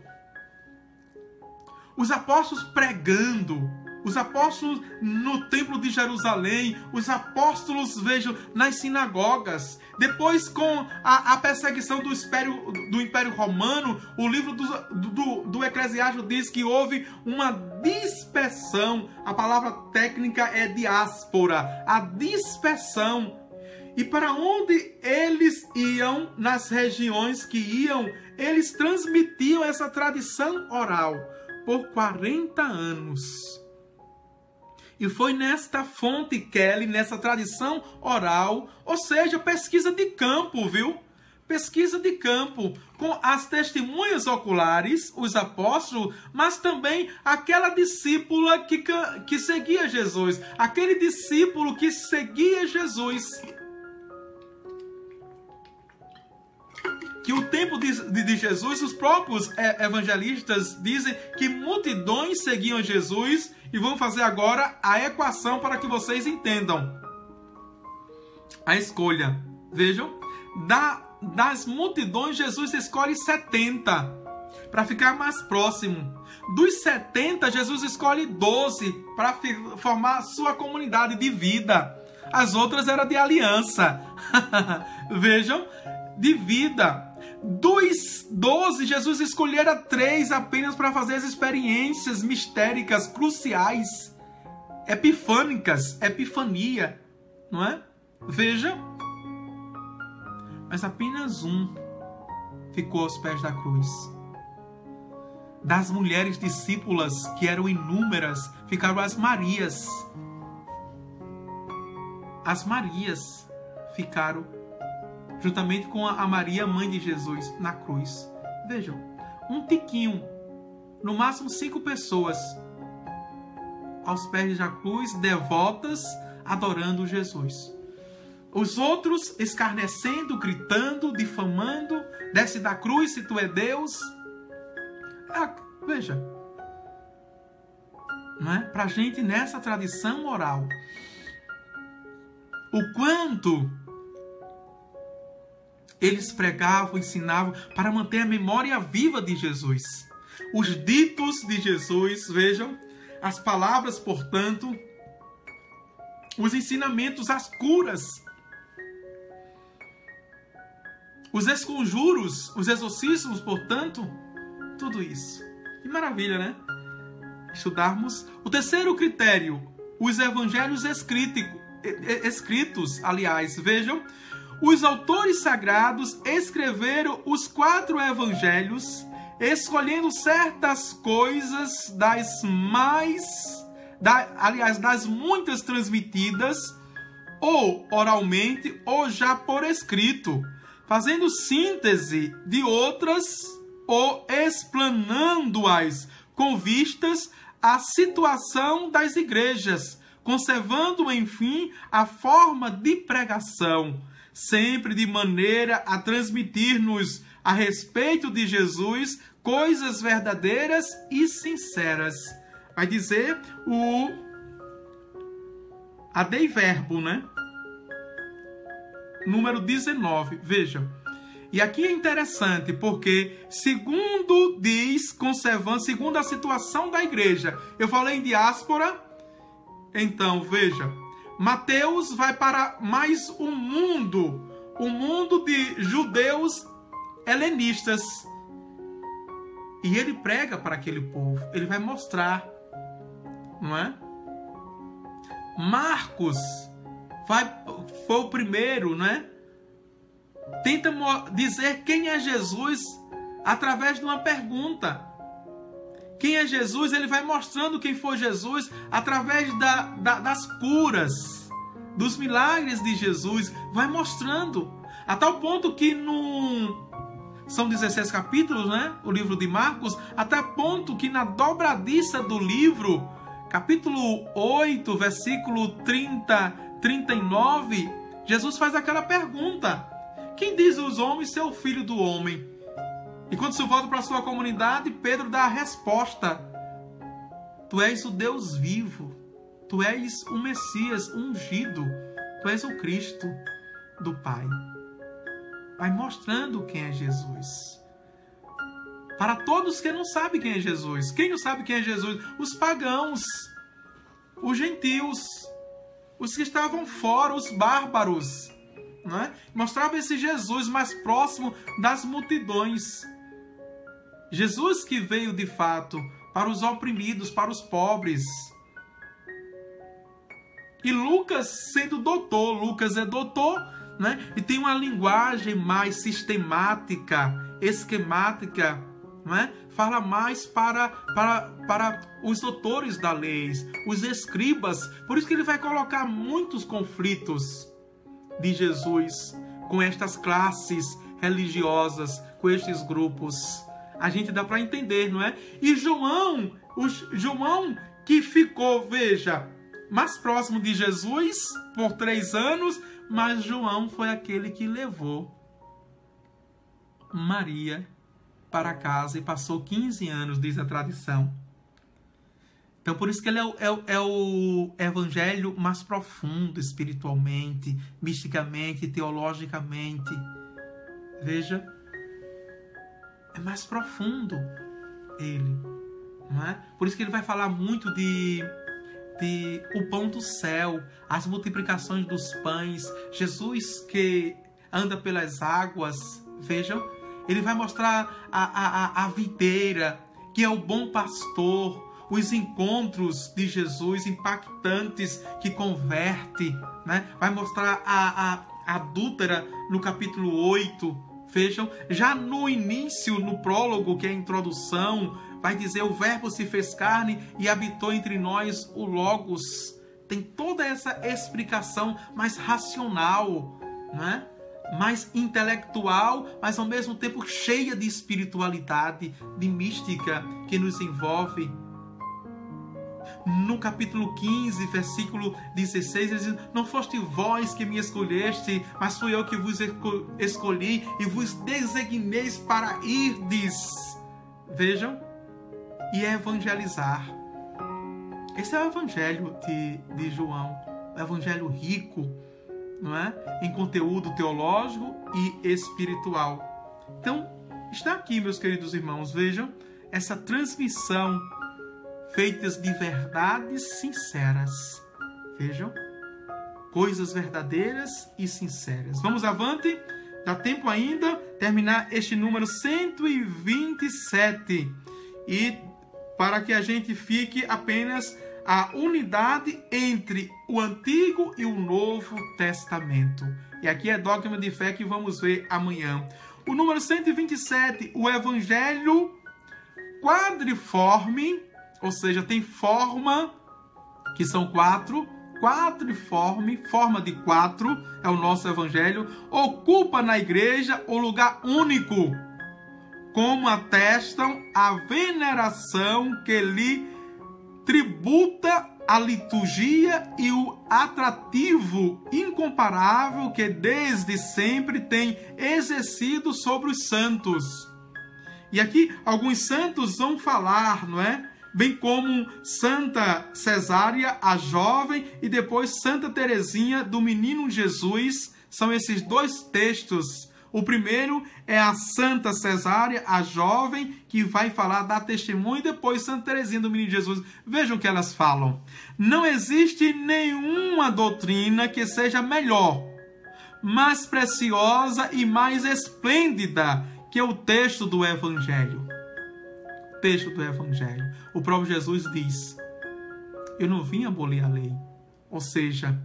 Os apóstolos pregando, os apóstolos no templo de Jerusalém, os apóstolos, vejam, nas sinagogas. Depois, com a perseguição do Império Romano, o livro do Eclesiastes diz que houve uma dispersão. A palavra técnica é diáspora. A dispersão. E para onde eles iam, nas regiões que iam, eles transmitiam essa tradição oral por 40 anos. E foi nesta fonte Kelly, nessa tradição oral, ou seja, pesquisa de campo, viu? Pesquisa de campo, com as testemunhas oculares, os apóstolos, mas também aquela discípula que seguia Jesus, aquele discípulo que seguia Jesus. Que o tempo de Jesus, os próprios evangelistas dizem que multidões seguiam Jesus. E vamos fazer agora a equação para que vocês entendam. A escolha. Vejam, das multidões, Jesus escolhe 70 para ficar mais próximo. Dos 70, Jesus escolhe 12 para formar sua comunidade de vida. As outras eram de aliança. Vejam, de vida. Dos 12, Jesus escolhera 3 apenas para fazer as experiências mistéricas, cruciais, epifânicas, epifania, não é? Veja, mas apenas um ficou aos pés da cruz. Das mulheres discípulas, que eram inúmeras, ficaram as Marias. As Marias ficaram juntamente com a Maria, mãe de Jesus, na cruz. Vejam, um tiquinho, no máximo 5 pessoas, aos pés da cruz, devotas, adorando Jesus. Os outros escarnecendo, gritando, difamando, desce da cruz se tu é Deus. Veja, não é? Para a gente, nessa tradição oral, o quanto eles pregavam, ensinavam para manter a memória viva de Jesus. Os ditos de Jesus, vejam, as palavras, portanto, os ensinamentos, as curas. os esconjuros, os exorcismos, portanto, tudo isso. Que maravilha, né? Estudarmos. O terceiro critério, os evangelhos escritos, aliás, vejam, os autores sagrados escreveram os 4 evangelhos, escolhendo certas coisas das muitas transmitidas, ou oralmente, ou já por escrito, fazendo síntese de outras, ou explanando-as com vistas à situação das igrejas, conservando, enfim, a forma de pregação, sempre de maneira a transmitir-nos a respeito de Jesus coisas verdadeiras e sinceras. Vai dizer o adverbo, né? Número 19, veja. E aqui é interessante, porque segundo diz, conservando, segundo a situação da igreja, eu falei em diáspora, então, veja, Mateus vai para mais um mundo de judeus helenistas. E ele prega para aquele povo, ele vai mostrar, não é? Marcos foi o primeiro, não é? Tenta dizer quem é Jesus através de uma pergunta. Quem é Jesus? Ele vai mostrando quem foi Jesus através das curas, dos milagres de Jesus. Vai mostrando. A tal ponto que são 16 capítulos, né? O livro de Marcos. Até ponto que na dobradiça do livro, capítulo 8, versículo 39, Jesus faz aquela pergunta: quem diz os homens ser o filho do homem? E quando se volta para a sua comunidade, Pedro dá a resposta: tu és o Deus vivo, tu és o Messias ungido, tu és o Cristo do Pai. Vai mostrando quem é Jesus. Para todos que não sabem quem é Jesus. Quem não sabe quem é Jesus? Os pagãos, os gentios, os que estavam fora, os bárbaros. Não é? Mostrava esse Jesus mais próximo das multidões. Jesus que veio de fato para os oprimidos, para os pobres. E Lucas sendo doutor, Lucas é doutor, né? E tem uma linguagem mais sistemática, esquemática, né? Fala mais para os doutores da lei, os escribas. Por isso que ele vai colocar muitos conflitos de Jesus com estas classes religiosas, com estes grupos. A gente dá para entender, não é? E João que ficou, veja, mais próximo de Jesus por 3 anos, mas João foi aquele que levou Maria para casa e passou 15 anos, diz a tradição. Então, por isso que ele é o evangelho mais profundo espiritualmente, misticamente, teologicamente. Veja, é mais profundo ele, não é? Por isso que ele vai falar muito de o pão do céu, as multiplicações dos pães, Jesus que anda pelas águas. Vejam, ele vai mostrar a videira, que é o bom pastor, os encontros de Jesus impactantes que converte, né? Vai mostrar a adúltera no capítulo 8. Vejam, já no início, no prólogo, que é a introdução, vai dizer: o verbo se fez carne e habitou entre nós o Logos. Tem toda essa explicação mais racional, né? Mais intelectual, mas ao mesmo tempo cheia de espiritualidade, de mística que nos envolve. No capítulo 15, versículo 16, ele diz: não foste vós que me escolheste, mas fui eu que vos escolhi e vos designeis para irdes. Vejam, e evangelizar. Esse é o evangelho de João, o evangelho rico, não é? Em conteúdo teológico e espiritual. Então, está aqui, meus queridos irmãos, vejam, essa transmissão feitas de verdades sinceras. Vejam, coisas verdadeiras e sinceras. Vamos avante. Dá tempo ainda terminar este número 127. E para que a gente fique apenas a unidade entre o Antigo e o Novo Testamento. E aqui é dogma de fé que vamos ver amanhã. O número 127, o Evangelho quadriforme, ou seja, tem forma, que são quadriforme, forma de 4, é o nosso Evangelho, ocupa na igreja o lugar único, como atestam a veneração que lhe tributa a liturgia e o atrativo incomparável que desde sempre tem exercido sobre os santos. E aqui alguns santos vão falar, não é? Bem como Santa Cesária, a jovem, e depois Santa Teresinha do Menino Jesus. São esses dois textos. O primeiro é a Santa Cesária, a jovem, que vai falar, dar testemunho, e depois Santa Teresinha do Menino Jesus. Vejam o que elas falam. Não existe nenhuma doutrina que seja melhor, mais preciosa e mais esplêndida que o texto do Evangelho. O texto do Evangelho. O próprio Jesus diz: eu não vim abolir a lei. Ou seja,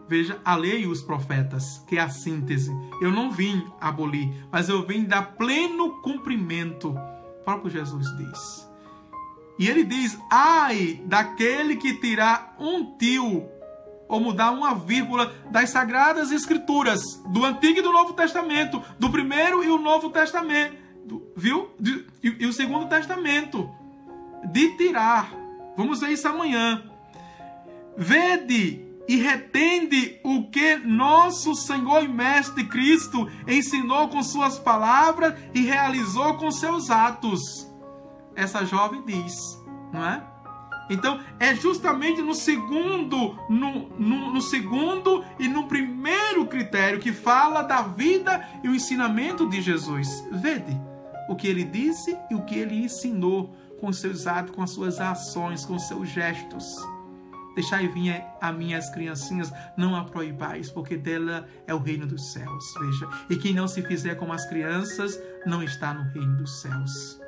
veja, a lei e os profetas, que é a síntese. Eu não vim abolir, mas eu vim dar pleno cumprimento. O próprio Jesus diz. E ele diz: ai daquele que tirar um tio ou mudar uma vírgula das Sagradas Escrituras, do Antigo e do Novo Testamento, do Primeiro e o Novo Testamento, viu? E o Segundo Testamento, de tirar. Vamos ver isso amanhã. Vede e retende o que nosso Senhor e Mestre Cristo ensinou com suas palavras e realizou com seus atos. Essa jovem diz, não é? Então, é justamente no segundo e no primeiro critério que fala da vida e o ensinamento de Jesus. Vede o que ele disse e o que ele ensinou com os seus atos, com as suas ações, com os seus gestos. Deixai vir a minhas criancinhas, não a proibais, porque dela é o reino dos céus. Veja, e quem não se fizer como as crianças, não está no reino dos céus.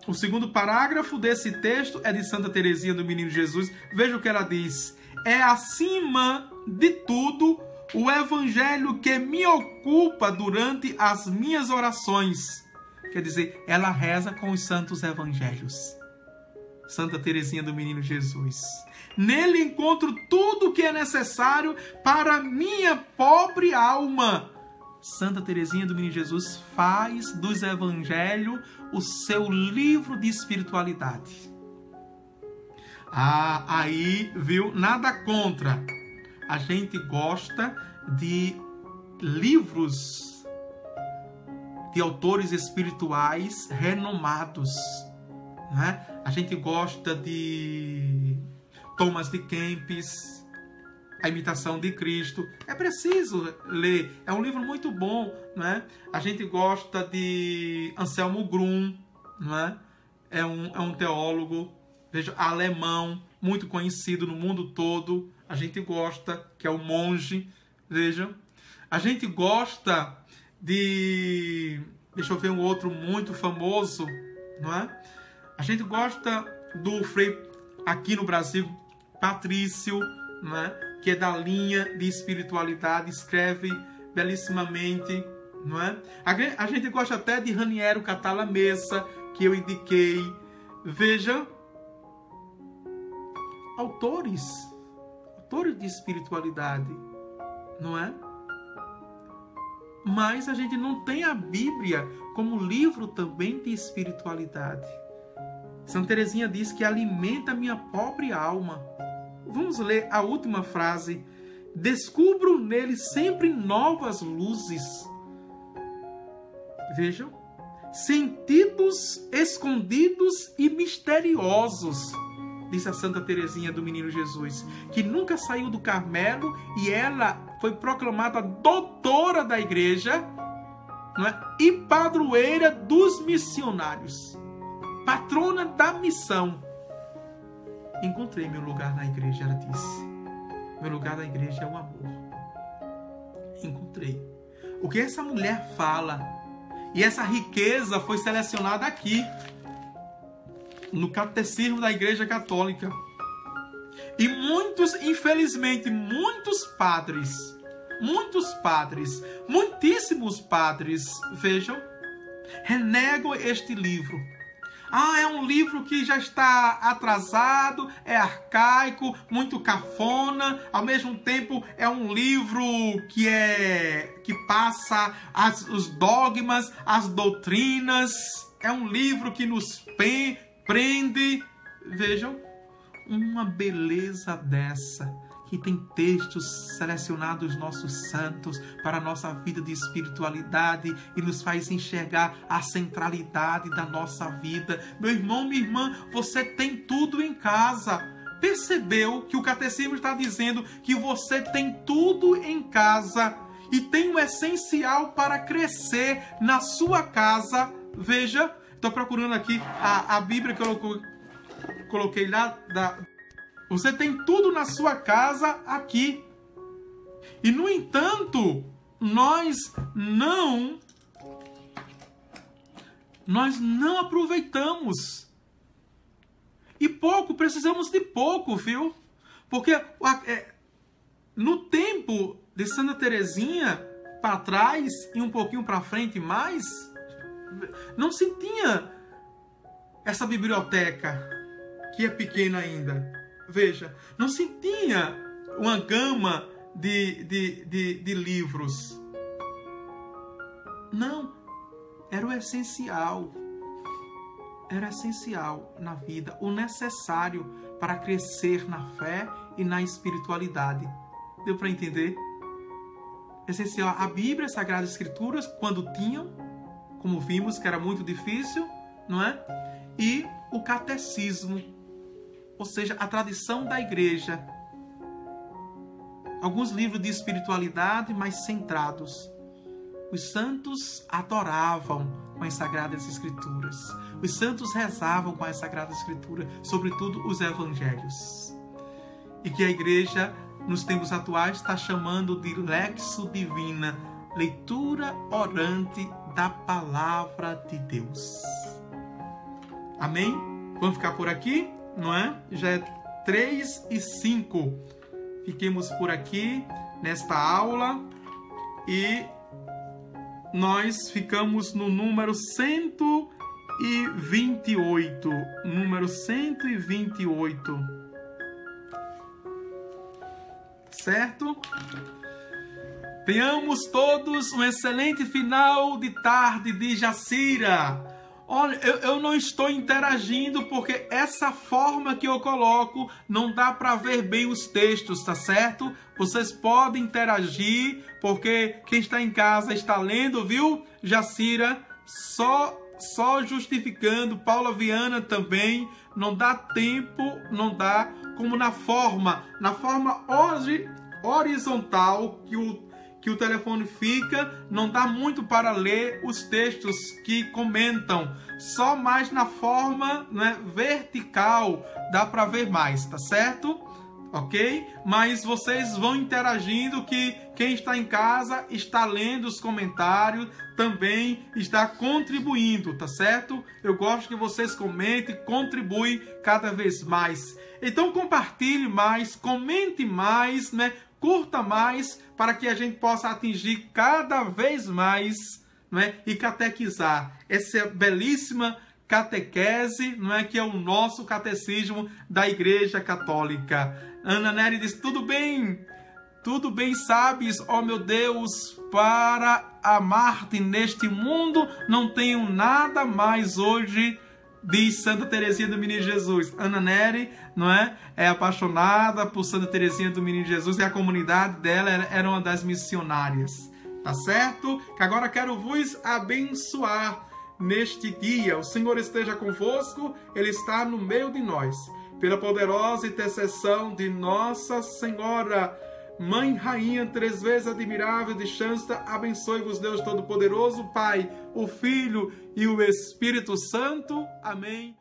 O segundo parágrafo desse texto é de Santa Teresinha do Menino Jesus. Veja o que ela diz. É acima de tudo o evangelho que me ocupa durante as minhas orações. Quer dizer, ela reza com os santos evangelhos. Santa Teresinha do Menino Jesus. Nele encontro tudo o que é necessário para minha pobre alma. Santa Teresinha do Menino Jesus faz dos evangelhos o seu livro de espiritualidade. Aí, viu? Nada contra. A gente gosta de livros de autores espirituais renomados, né? A gente gosta de Thomas de Kempis, A Imitação de Cristo. É preciso ler. É um livro muito bom, né? A gente gosta de Anselmo Grum, né? É um teólogo, veja, alemão, muito conhecido no mundo todo. A gente gosta, que é o monge, vejam. A gente gosta de... Deixa eu ver um outro muito famoso, não é? A gente gosta do Frei, aqui no Brasil, Patrício, não é? Que é da linha de espiritualidade, escreve belíssimamente, não é? A gente gosta até de Raniero Catalamessa, que eu indiquei. Veja, autores de espiritualidade, não é? Mas a gente não tem a Bíblia como livro também de espiritualidade. Santa Teresinha diz que alimenta a minha pobre alma. Vamos ler a última frase. Descubro nele sempre novas luzes. Vejam. Sentidos escondidos e misteriosos, diz a Santa Teresinha do Menino Jesus, que nunca saiu do Carmelo e ela foi proclamada doutora da igreja, não é? E padroeira dos missionários, patrona da missão. Encontrei meu lugar na igreja, ela disse. Meu lugar da igreja é o amor. Encontrei. O que essa mulher fala, e essa riqueza foi selecionada aqui, no Catecismo da Igreja Católica. E muitos, infelizmente, muitíssimos padres, vejam, renegam este livro. É um livro que já está atrasado, é arcaico, muito cafona, ao mesmo tempo é um livro que passa os dogmas, as doutrinas, é um livro que nos prende. Vejam, uma beleza dessa, que tem textos selecionados dos nossos santos para a nossa vida de espiritualidade e nos faz enxergar a centralidade da nossa vida. Meu irmão, minha irmã, você tem tudo em casa. Percebeu que o catecismo está dizendo que você tem tudo em casa e tem o essencial para crescer na sua casa. Veja, estou procurando aqui a Bíblia que eu coloquei lá. Você tem tudo na sua casa aqui. E, no entanto, nós não aproveitamos. E precisamos de pouco, viu? Porque no tempo de Santa Teresinha, para trás e um pouquinho para frente mais, não se tinha essa biblioteca, que é pequena ainda. Veja, não se tinha uma gama de livros. Não, era o essencial. Era essencial na vida, o necessário para crescer na fé e na espiritualidade. Deu para entender? Essencial. A Bíblia, as Sagradas Escrituras, quando tinham, como vimos que era muito difícil, não é? E o catecismo, ou seja, a tradição da igreja. Alguns livros de espiritualidade mais centrados. Os santos adoravam com as Sagradas Escrituras. Os santos rezavam com as Sagradas Escrituras, sobretudo os evangelhos. E que a igreja, nos tempos atuais, está chamando de Lexio Divina, leitura orante da Palavra de Deus. Amém? Vamos ficar por aqui? Não é? Já é 3:05. Fiquemos por aqui nesta aula e nós ficamos no número 128. Número 128. Certo? Tenhamos todos um excelente final de tarde de Jacira. Olha, eu não estou interagindo porque essa forma que eu coloco não dá para ver bem os textos, tá certo? Vocês podem interagir porque quem está em casa está lendo, viu? Jacira, só justificando, Paula Viana também, não dá tempo, não dá, como na forma horizontal que o telefone fica, não dá muito para ler os textos que comentam. Só mais na forma, né, vertical dá para ver mais, tá certo? Ok? Mas vocês vão interagindo, que quem está em casa está lendo os comentários, também está contribuindo, tá certo? Eu gosto que vocês comentem, contribuem cada vez mais. Então compartilhe mais, comente mais, né? Curta mais, para que a gente possa atingir cada vez mais, não é? E catequizar essa belíssima catequese, não é? Que é o nosso catecismo da Igreja Católica. Ana Nery diz: tudo bem, sabes, ó meu Deus, para amar-te neste mundo, não tenho nada mais hoje, diz Santa Teresinha do Menino Jesus. Ana Nery, não é? É apaixonada por Santa Teresinha do Menino Jesus e a comunidade dela era uma das missionárias. Tá certo? Que agora quero vos abençoar neste dia. O Senhor esteja convosco, Ele está no meio de nós. Pela poderosa intercessão de Nossa Senhora, Mãe Rainha, 3 vezes admirável de Xansta, abençoe-vos Deus Todo-Poderoso, Pai, o Filho e o Espírito Santo. Amém.